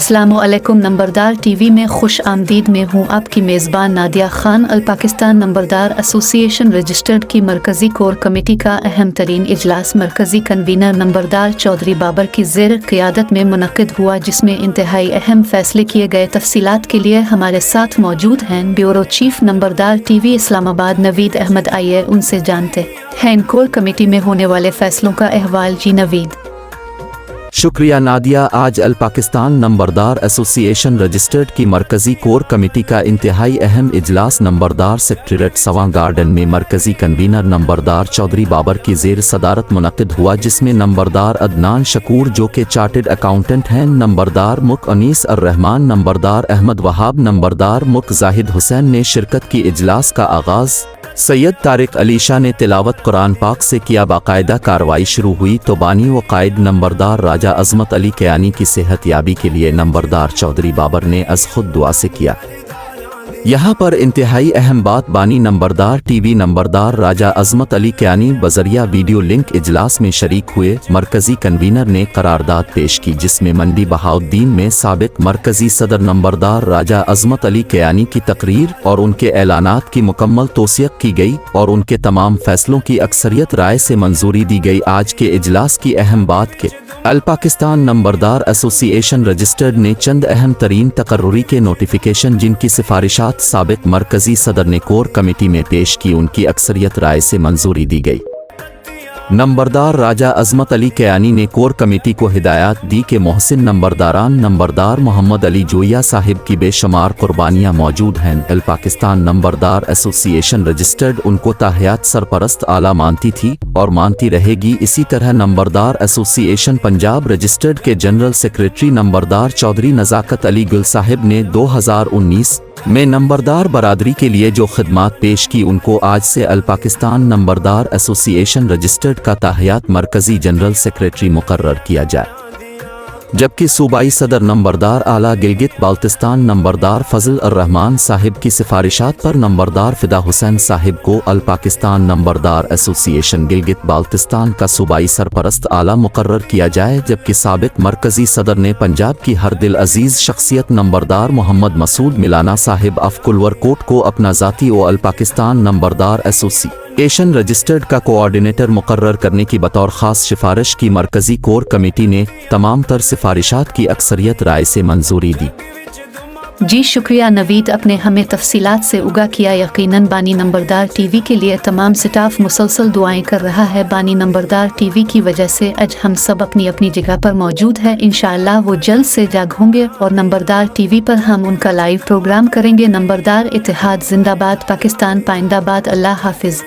अस्सलामुअलैकुम। नंबरदार टीवी में खुश आमदीद में हूँ आपकी मेज़बान नादिया खान। अल पाकिस्तान नंबरदार एसोसिएशन रजिस्टर्ड की मरकज़ी कोर कमेटी का अहम तरीन इजलास मरकज़ी कन्वीनर नंबरदार चौधरी बाबर की ज़ेर क़ियादत में मुनक़िद हुआ, जिसमें इंतहाई अहम फ़ैसले किए गए। तफसीलात के लिए हमारे साथ मौजूद हैं bureau chief Numberdar TV Islamabad Naveed Ahmad. आइए उनसे जानते हैं कोर कमेटी में होने वाले फ़ैसलों का अहवाल। जी नवीद। शुक्रिया नादिया। आज अल पाकिस्तान नंबरदार एसोसिएशन रजिस्टर्ड की मरकज़ी कोर कमेटी का इंतहाई अहम इजलास नंबरदार सेक्रेटरीट सवां गार्डन में मरकज़ी कन्वीनर नंबरदार चौधरी बाबर की ज़ेर सदारत मुनक़िद हुआ, जिसमें नंबरदार अदनान शकूर जो कि चार्टर्ड अकाउंटेंट हैं, नंबरदार मुक अनीस अर रहमान, नंबरदार अहमद वहाब, नंबरदार मुक जाहिद हुसैन ने शिरकत की। इजलास का आगाज़ सैयद तारिक अली शाह ने तिलावत कुरान पाक से किया। बाकायदा कार्रवाई शुरू हुई तो बानी व कायद नंबरदार राजा अजमत अली कयानी की सेहत याबी के लिए नंबरदार चौधरी बाबर ने अज खुद दुआ से किया। यहाँ पर इंतहाई अहम बात, बानी नंबरदार टीवी नंबरदार राजा अजमत अली कयानी बजरिया वीडियो लिंक इजलास में शरीक हुए। मरकज़ी कन्वीनर ने करारदाद पेश की, जिसमें मंडी बहाउद्दीन में साबिक मरकज़ी सदर नंबरदार राजा अजमत अली कयानी की तकरीर और उनके ऐलानात की मुकम्मल तौसीक़ की गई और उनके तमाम फैसलों की अक्सरियत राय से मंजूरी दी गई। आज के इजलास की अहम बात के अल पाकिस्तान नंबरदार एसोसिएशन रजिस्टर्ड ने चंद अहम तरीन तकर्रुरी के नोटिफिकेशन, जिनकी सिफारिशात साबिक मरकज़ी सदर ने कोर कमेटी में पेश की, उनकी अक्सरियत राय से मंजूरी दी गई। नंबरदार राजा अजमत अली कयानी ने कोर कमेटी को हिदायत दी कि मोहसिन नंबरदारान नंबरदार मोहम्मद अली जोया साहिब की बेशुमार कुर्बानियाँ मौजूद हैं। अल पाकिस्तान नंबरदार एसोसिएशन रजिस्टर्ड उनको ताहयात सरपरस्त आला मानती थी और मानती रहेगी। इसी तरह नंबरदार एसोसिएशन पंजाब रजिस्टर्ड के जनरल सेक्रेटरी नंबरदार चौधरी नज़ाकत अली गुल साहिब ने 2019 में नंबरदार बरादरी के लिए जो खिदमात पेश की, उनको आज से अल पाकिस्तान नंबरदार एसोसिएशन रजिस्टर्ड का ताहयात मरकज़ी जनरल सेक्रेटरी मुकर्रर किया जाए। जबकि सूबाई सदर नंबरदार आला गिलगित बाल्तिस्तान नंबरदार फजल अर रहमान साहिब की सिफारिशात पर नंबरदार फिदा हुसैन साहिब को अल पाकिस्तान नंबरदार एसोसिएशन गिलगित बाल्तिस्तान का सूबाई सरपरस्त आला मुकर्रर किया जाए। जबकि साबिक मरकज़ी सदर ने पंजाब की हर दिल अजीज शख्सियत नंबरदार मोहम्मद मसूद मिलाना साहिब अफकुलवर कोट को अपना ज़ाती व अल पाकिस्तान नंबरदार एसोसिएशन रजिस्टर्ड का कोऑर्डिनेटर मुकर्रर करने की बतौर ख़ास सिफारिश की। मरकज़ी कोर कमेटी ने तमाम तर सिफारिशात की अक्सरियत राय से मंजूरी दी। जी शुक्रिया नवीद, अपने हमें तफसीलात से उगा किया। यकीनन बानी नंबरदार टीवी के लिए तमाम स्टाफ मुसलसल दुआएं कर रहा है। बानी नंबरदार टीवी की वजह से आज हम सब अपनी अपनी जगह पर मौजूद है। इंशाअल्लाह वो जल्द से जाग होंगे और नंबरदार टीवी पर हम उनका लाइव प्रोग्राम करेंगे। नंबरदार इत्तेहाद जिंदाबाद, पाकिस्तान पाइंदाबाद। अल्लाह हाफिज।